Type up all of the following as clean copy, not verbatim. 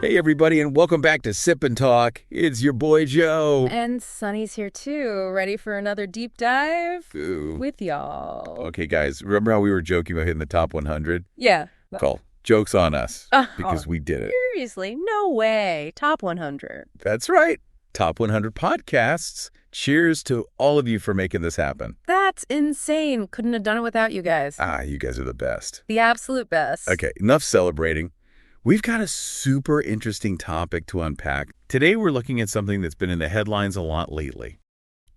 Hey, everybody, and welcome back to Sip and Talk. It's your boy, Joe. And Sunny's here, too. Ready for another deep dive with y'all. Okay, guys, remember how we were joking about hitting the top 100? Yeah. Well, joke's on us, because we did it. Seriously? No way. Top 100. That's right. Top 100 podcasts. Cheers to all of you for making this happen. That's insane. Couldn't have done it without you guys. You guys are the best. The absolute best. Okay, enough celebrating. We've got a super interesting topic to unpack. Today, we're looking at something that's been in the headlines a lot lately.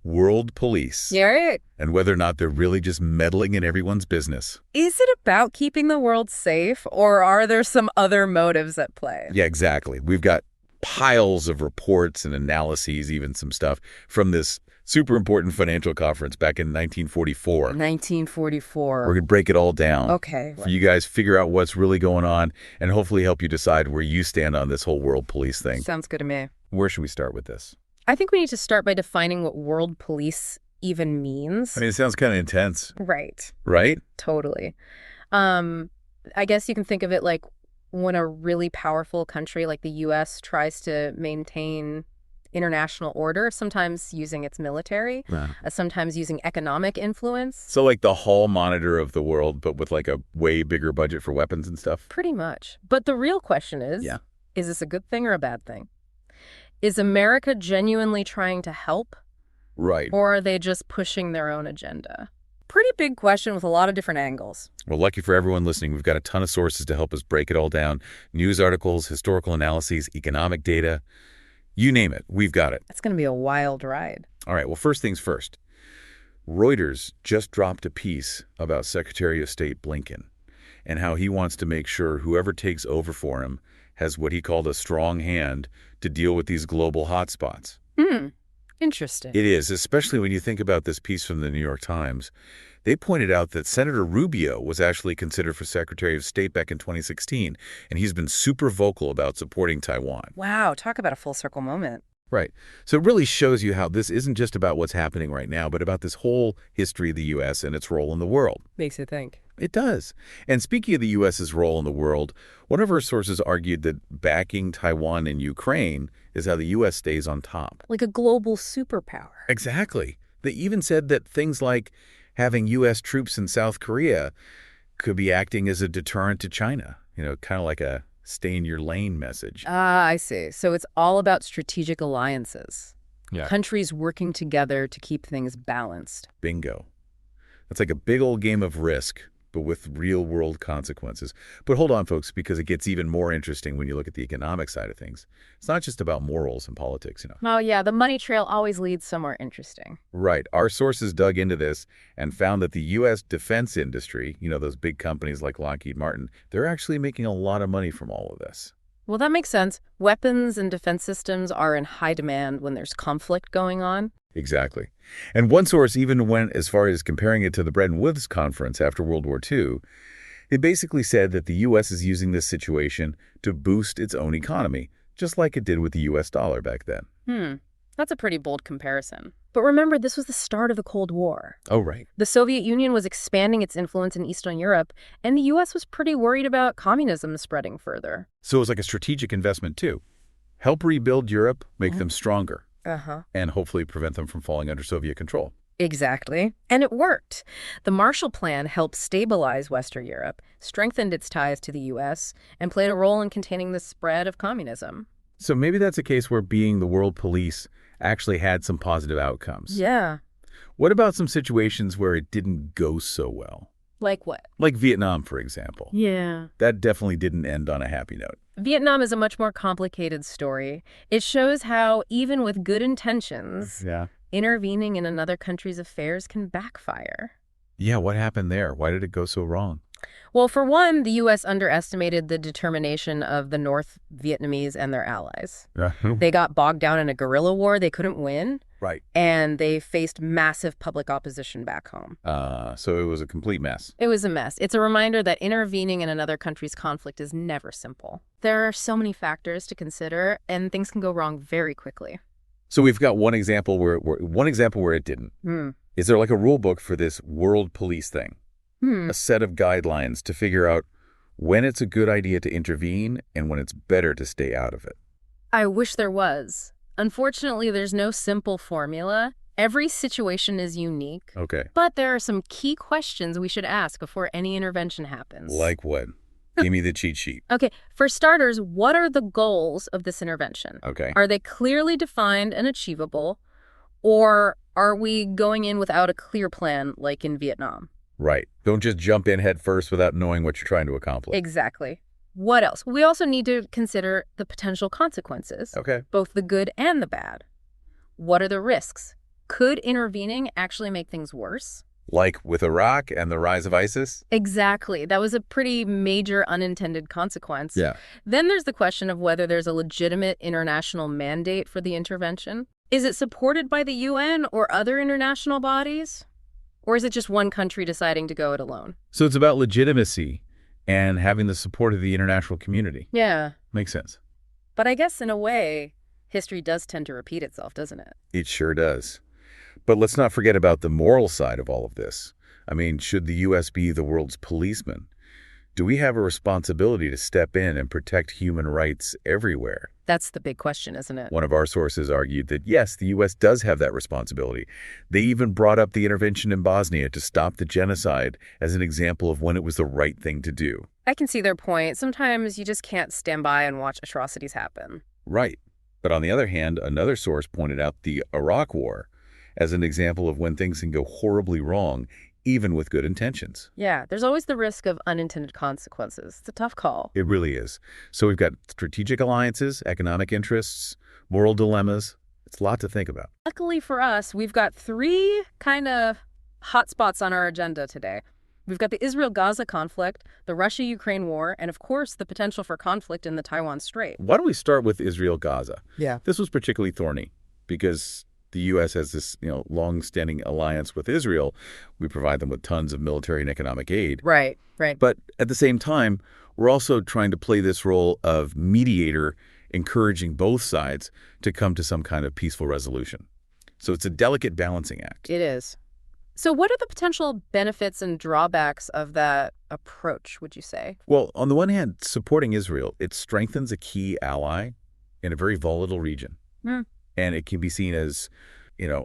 World police. Yeah, right. And whether or not they're really just meddling in everyone's business. Is it about keeping the world safe, or are there some other motives at play? Yeah, exactly. We've got piles of reports and analyses, even some stuff from this super important financial conference back in 1944. 1944. We're going to break it all down. Okay. For you guys, figure out what's really going on and hopefully help you decide where you stand on this whole world police thing. Sounds good to me. Where should we start with this? I think we need to start by defining what world police even means. I mean, it sounds kind of intense. Right. Right? Totally. I guess you can think of it like when a really powerful country like the U.S. tries to maintain international order, sometimes using its military, sometimes using economic influence. So like the hall monitor of the world, but with like a way bigger budget for weapons and stuff? Pretty much. But the real question is this a good thing or a bad thing? Is America genuinely trying to help? Right. Or are they just pushing their own agenda? Pretty big question with a lot of different angles. Well, lucky for everyone listening, we've got a ton of sources to help us break it all down. News articles, historical analyses, economic data. You name it, we've got it. It's going to be a wild ride. All right, well, first things first. Reuters just dropped a piece about Secretary of State Blinken and how he wants to make sure whoever takes over for him has what he called a strong hand to deal with these global hotspots. Interesting. It is, especially when you think about this piece from the New York Times. They pointed out that Senator Rubio was actually considered for Secretary of State back in 2016, and he's been super vocal about supporting Taiwan. Wow, talk about a full circle moment. Right. So it really shows you how this isn't just about what's happening right now, but about this whole history of the U.S. and its role in the world. Makes you think. It does. And speaking of the U.S.'s role in the world, one of our sources argued that backing Taiwan and Ukraine is how the U.S. stays on top. Like a global superpower. Exactly. They even said that things like having U.S. troops in South Korea could be acting as a deterrent to China, kind of like a stay-in-your-lane message. I see. So it's all about strategic alliances. Yeah. Countries working together to keep things balanced. Bingo. That's like a big old game of Risk, but with real-world consequences. But hold on, folks, because it gets even more interesting when you look at the economic side of things. It's not just about morals and politics, Oh, yeah, the money trail always leads somewhere interesting. Right. Our sources dug into this and found that the U.S. defense industry, those big companies like Lockheed Martin, they're actually making a lot of money from all of this. Well, that makes sense. Weapons and defense systems are in high demand when there's conflict going on. Exactly. And one source even went as far as comparing it to the Bretton Woods conference after World War II. It basically said that the U.S. is using this situation to boost its own economy, just like it did with the U.S. dollar back then. That's a pretty bold comparison. But remember, this was the start of the Cold War. Oh, right. The Soviet Union was expanding its influence in Eastern Europe, and the U.S. was pretty worried about communism spreading further. So it was like a strategic investment, too. Help rebuild Europe, make them stronger. And hopefully prevent them from falling under Soviet control. Exactly. And it worked. The Marshall Plan helped stabilize Western Europe, strengthened its ties to the U.S., and played a role in containing the spread of communism. So maybe that's a case where being the world police actually had some positive outcomes. Yeah. What about some situations where it didn't go so well? Like what? Like Vietnam, for example. Yeah. That definitely didn't end on a happy note. Vietnam is a much more complicated story. It shows how, even with good intentions, intervening in another country's affairs can backfire. Yeah, what happened there? Why did it go so wrong? Well, for one, the U.S. underestimated the determination of the North Vietnamese and their allies. They got bogged down in a guerrilla war they couldn't win. Right. And they faced massive public opposition back home. So it was a complete mess. It was a mess. It's a reminder that intervening in another country's conflict is never simple. There are so many factors to consider, and things can go wrong very quickly. So we've got one example where it didn't. Is there like a rule book for this world police thing? A set of guidelines to figure out when it's a good idea to intervene and when it's better to stay out of it. I wish there was. Unfortunately, there's no simple formula. Every situation is unique. Okay. But there are some key questions we should ask before any intervention happens. Like what? Give me the cheat sheet. Okay, for starters, what are the goals of this intervention? Okay. Are they clearly defined and achievable, or are we going in without a clear plan like in Vietnam? Right. Don't just jump in head first without knowing what you're trying to accomplish. Exactly. What else? We also need to consider the potential consequences. Okay. Both the good and the bad. What are the risks? Could intervening actually make things worse? Like with Iraq and the rise of ISIS? Exactly. That was a pretty major unintended consequence. Yeah. Then there's the question of whether there's a legitimate international mandate for the intervention. Is it supported by the UN or other international bodies? Or is it just one country deciding to go it alone? So it's about legitimacy and having the support of the international community. Yeah. Makes sense. But I guess in a way, history does tend to repeat itself, doesn't it? It sure does. But let's not forget about the moral side of all of this. I mean, should the U.S. be the world's policeman? Do we have a responsibility to step in and protect human rights everywhere? That's the big question, isn't it? One of our sources argued that, yes, the U.S. does have that responsibility. They even brought up the intervention in Bosnia to stop the genocide as an example of when it was the right thing to do. I can see their point. Sometimes you just can't stand by and watch atrocities happen. Right. But on the other hand, another source pointed out the Iraq War as an example of when things can go horribly wrong, even with good intentions. Yeah, there's always the risk of unintended consequences. It's a tough call. It really is. So we've got strategic alliances, economic interests, moral dilemmas. It's a lot to think about. Luckily for us, we've got three kind of hot spots on our agenda today. We've got the Israel-Gaza conflict, the Russia-Ukraine war, and of course, the potential for conflict in the Taiwan Strait. Why don't we start with Israel-Gaza? Yeah. This was particularly thorny because the U.S. has this, long-standing alliance with Israel. We provide them with tons of military and economic aid. Right. But at the same time, we're also trying to play this role of mediator, encouraging both sides to come to some kind of peaceful resolution. So it's a delicate balancing act. It is. So what are the potential benefits and drawbacks of that approach, would you say? Well, on the one hand, supporting Israel, it strengthens a key ally in a very volatile region. And it can be seen as,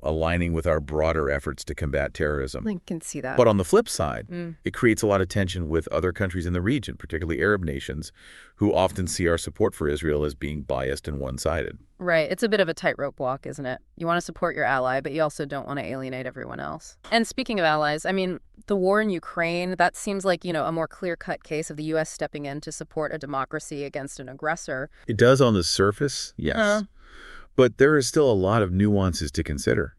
aligning with our broader efforts to combat terrorism. I can see that. But on the flip side, it creates a lot of tension with other countries in the region, particularly Arab nations, who often see our support for Israel as being biased and one-sided. Right. It's a bit of a tightrope walk, isn't it? You want to support your ally, but you also don't want to alienate everyone else. And speaking of allies, I mean, the war in Ukraine, that seems like, a more clear-cut case of the U.S. stepping in to support a democracy against an aggressor. It does on the surface, yes. But there are still a lot of nuances to consider.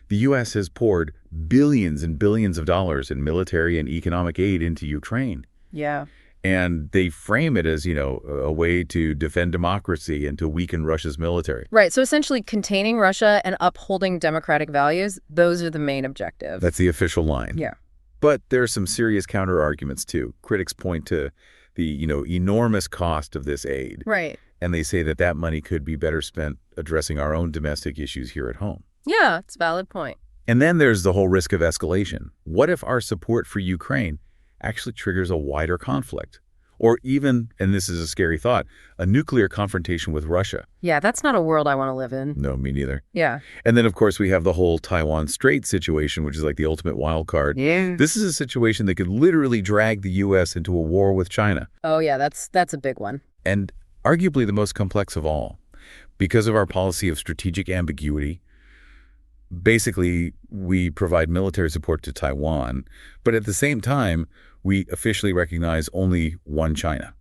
The U.S. has poured billions and billions of dollars in military and economic aid into Ukraine. Yeah. And they frame it as, a way to defend democracy and to weaken Russia's military. Right. So essentially containing Russia and upholding democratic values, those are the main objectives. That's the official line. Yeah. But there are some serious counter-arguments, too. Critics point to the, enormous cost of this aid. Right. And they say that money could be better spent addressing our own domestic issues here at home. Yeah, it's a valid point. And then there's the whole risk of escalation. What if our support for Ukraine actually triggers a wider conflict? Or even, and this is a scary thought, a nuclear confrontation with Russia. Yeah, that's not a world I want to live in. No, me neither. Yeah. And then, of course, we have the whole Taiwan Strait situation, which is like the ultimate wild card. Yeah. This is a situation that could literally drag the U.S. into a war with China. Oh, yeah, that's a big one. And arguably the most complex of all. Because of our policy of strategic ambiguity, basically, we provide military support to Taiwan, but at the same time, we officially recognize only one China.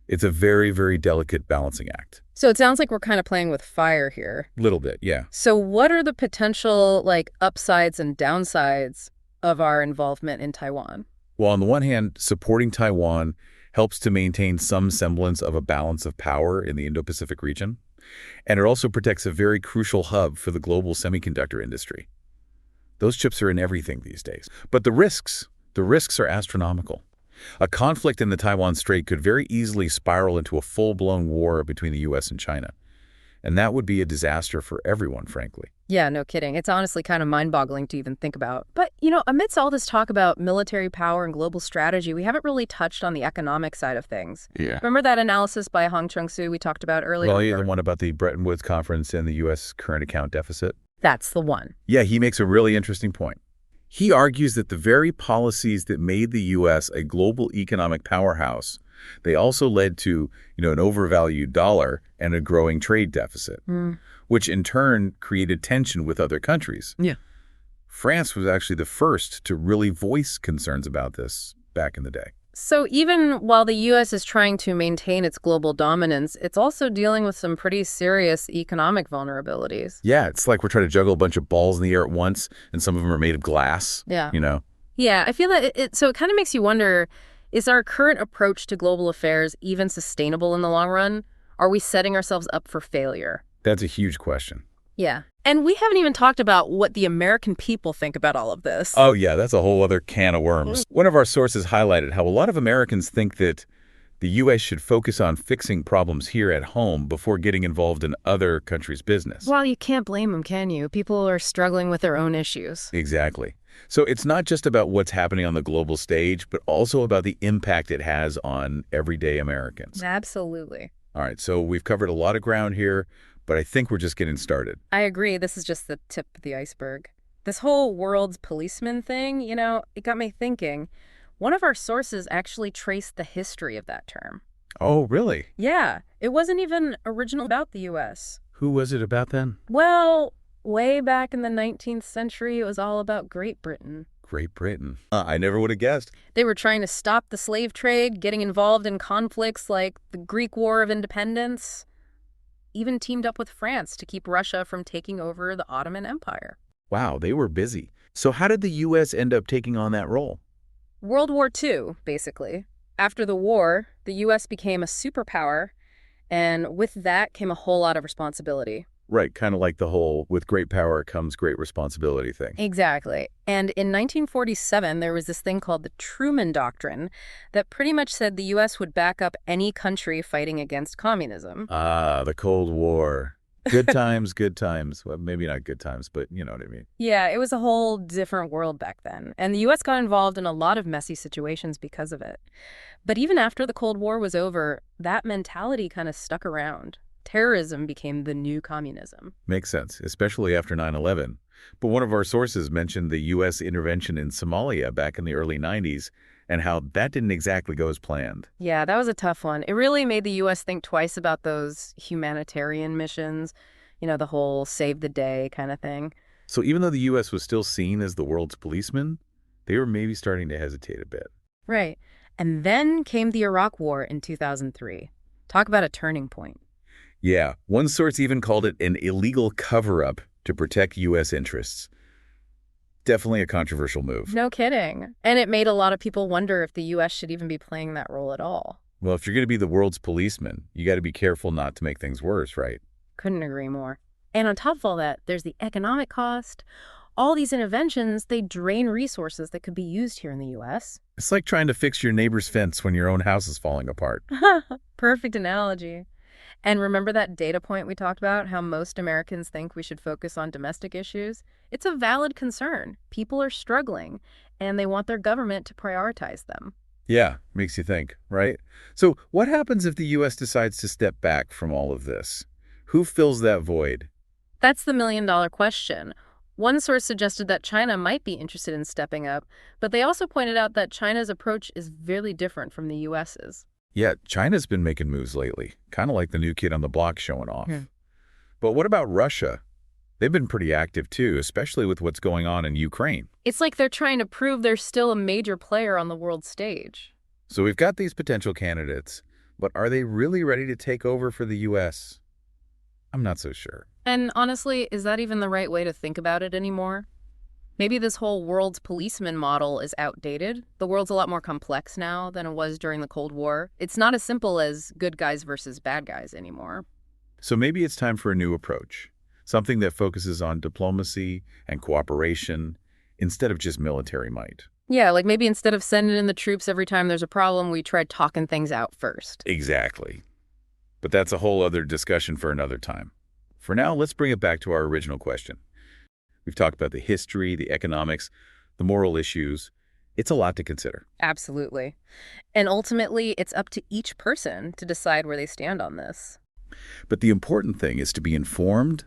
It's a very, very delicate balancing act. So it sounds like we're kind of playing with fire here. Little bit, yeah. So what are the potential, upsides and downsides of our involvement in Taiwan? Well, on the one hand, supporting Taiwan helps to maintain some semblance of a balance of power in the Indo-Pacific region. And it also protects a very crucial hub for the global semiconductor industry. Those chips are in everything these days. But the risks are astronomical. A conflict in the Taiwan Strait could very easily spiral into a full-blown war between the U.S. and China. And that would be a disaster for everyone, frankly. Yeah, no kidding. It's honestly kind of mind-boggling to even think about. But, amidst all this talk about military power and global strategy, we haven't really touched on the economic side of things. Yeah. Remember that analysis by Hong Chung-soo we talked about earlier? Well, yeah, the one about the Bretton Woods Conference and the U.S. current account deficit? That's the one. Yeah, he makes a really interesting point. He argues that the very policies that made the U.S. a global economic powerhouse, they also led to, an overvalued dollar and a growing trade deficit, which in turn created tension with other countries. Yeah. France was actually the first to really voice concerns about this back in the day. So even while the U.S. is trying to maintain its global dominance, it's also dealing with some pretty serious economic vulnerabilities. Yeah, it's like we're trying to juggle a bunch of balls in the air at once, and some of them are made of glass. Yeah. Yeah, I feel that it kind of makes you wonder, is our current approach to global affairs even sustainable in the long run? Are we setting ourselves up for failure? That's a huge question. Yeah. And we haven't even talked about what the American people think about all of this. Oh, yeah, that's a whole other can of worms. One of our sources highlighted how a lot of Americans think that the U.S. should focus on fixing problems here at home before getting involved in other countries' business. Well, you can't blame them, can you? People are struggling with their own issues. Exactly. So it's not just about what's happening on the global stage, but also about the impact it has on everyday Americans. Absolutely. All right, so we've covered a lot of ground here, but I think we're just getting started. I agree. This is just the tip of the iceberg. This whole world's policeman thing, it got me thinking. One of our sources actually traced the history of that term. Oh, really? Yeah. It wasn't even original about the U.S. Who was it about then? Well, way back in the 19th century, it was all about Great Britain. Great Britain. I never would have guessed. They were trying to stop the slave trade, getting involved in conflicts like the Greek War of Independence, even teamed up with France to keep Russia from taking over the Ottoman Empire. Wow, they were busy. So how did the U.S. end up taking on that role? World War II, basically. After the war, the U.S. became a superpower, and with that came a whole lot of responsibility. Right, kind of like the whole with great power comes great responsibility thing. Exactly. And in 1947, there was this thing called the Truman Doctrine that pretty much said the U.S. would back up any country fighting against communism. Ah, the Cold War. Good times, good times. Well, maybe not good times, but you know what I mean. Yeah, it was a whole different world back then. And the U.S. got involved in a lot of messy situations because of it. But even after the Cold War was over, that mentality kind of stuck around. Terrorism became the new communism. Makes sense, especially after 9/11. But one of our sources mentioned the U.S. intervention in Somalia back in the early 90s and how that didn't exactly go as planned. Yeah, that was a tough one. It really made the U.S. think twice about those humanitarian missions, the whole save the day kind of thing. So even though the U.S. was still seen as the world's policeman, they were maybe starting to hesitate a bit. Right. And then came the Iraq War in 2003. Talk about a turning point. Yeah, one source even called it an illegal cover-up to protect U.S. interests. Definitely a controversial move. No kidding. And it made a lot of people wonder if the U.S. should even be playing that role at all. Well, if you're going to be the world's policeman, you got to be careful not to make things worse, right? Couldn't agree more. And on top of all that, there's the economic cost. All these interventions, they drain resources that could be used here in the U.S. It's like trying to fix your neighbor's fence when your own house is falling apart. Perfect analogy. And remember that data point we talked about, how most Americans think we should focus on domestic issues? It's a valid concern. People are struggling, and they want their government to prioritize them. Yeah, makes you think, right? So what happens if the U.S. decides to step back from all of this? Who fills that void? That's the million-dollar question. One source suggested that China might be interested in stepping up, but they also pointed out that China's approach is very different from the U.S.'s. Yeah, China's been making moves lately, kind of like the new kid on the block showing off. Yeah. But what about Russia? They've been pretty active too, especially with what's going on in Ukraine. It's like they're trying to prove they're still a major player on the world stage. So we've got these potential candidates, but are they really ready to take over for the U.S.? I'm not so sure. And honestly, is that even the right way to think about it anymore? Maybe this whole world's policeman model is outdated. The world's a lot more complex now than it was during the Cold War. It's not as simple as good guys versus bad guys anymore. So maybe it's time for a new approach, something that focuses on diplomacy and cooperation instead of just military might. Yeah, like maybe instead of sending in the troops every time there's a problem, we try talking things out first. Exactly. But that's a whole other discussion for another time. For now, let's bring it back to our original question. We've talked about the history, the economics, the moral issues. It's a lot to consider. Absolutely. And ultimately, it's up to each person to decide where they stand on this. But the important thing is to be informed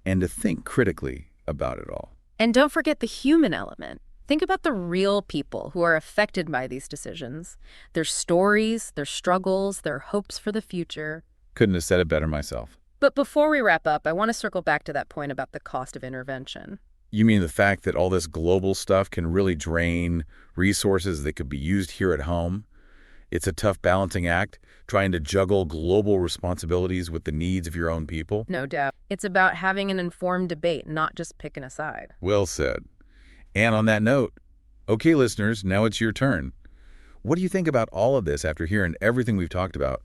and to think critically about it all. And don't forget the human element. Think about the real people who are affected by these decisions, their stories, their struggles, their hopes for the future. Couldn't have said it better myself. But before we wrap up, I want to circle back to that point about the cost of intervention. You mean the fact that all this global stuff can really drain resources that could be used here at home? It's a tough balancing act, trying to juggle global responsibilities with the needs of your own people. No doubt. It's about having an informed debate, not just picking a side. Well said. And on that note, okay, listeners, now it's your turn. What do you think about all of this after hearing everything we've talked about?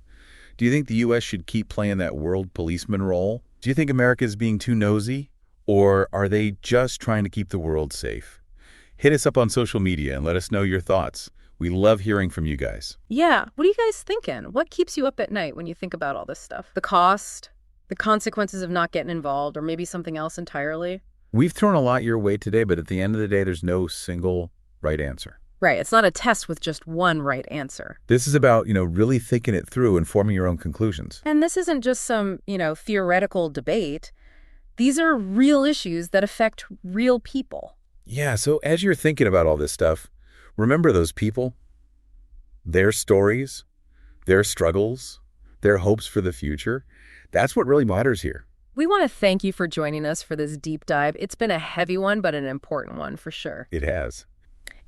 Do you think the U.S. should keep playing that world policeman role? Do you think America is being too nosy? Or are they just trying to keep the world safe? Hit us up on social media and let us know your thoughts. We love hearing from you guys. Yeah. What are you guys thinking? What keeps you up at night when you think about all this stuff? The cost, the consequences of not getting involved, or maybe something else entirely? We've thrown a lot your way today, but at the end of the day, there's no single right answer. Right. It's not a test with just one right answer. This is about, really thinking it through and forming your own conclusions. And this isn't just some, theoretical debate. These are real issues that affect real people. Yeah, so as you're thinking about all this stuff, remember those people, their stories, their struggles, their hopes for the future. That's what really matters here. We want to thank you for joining us for this deep dive. It's been a heavy one, but an important one for sure. It has.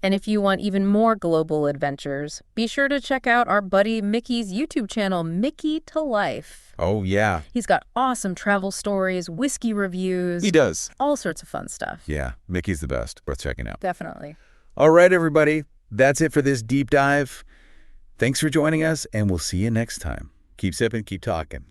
And if you want even more global adventures, be sure to check out our buddy Micky's YouTube channel, Mickytolife. Oh, yeah. He's got awesome travel stories, whiskey reviews. He does. All sorts of fun stuff. Yeah, Micky's the best. Worth checking out. Definitely. All right, everybody. That's it for this deep dive. Thanks for joining us, and we'll see you next time. Keep sipping, keep talking.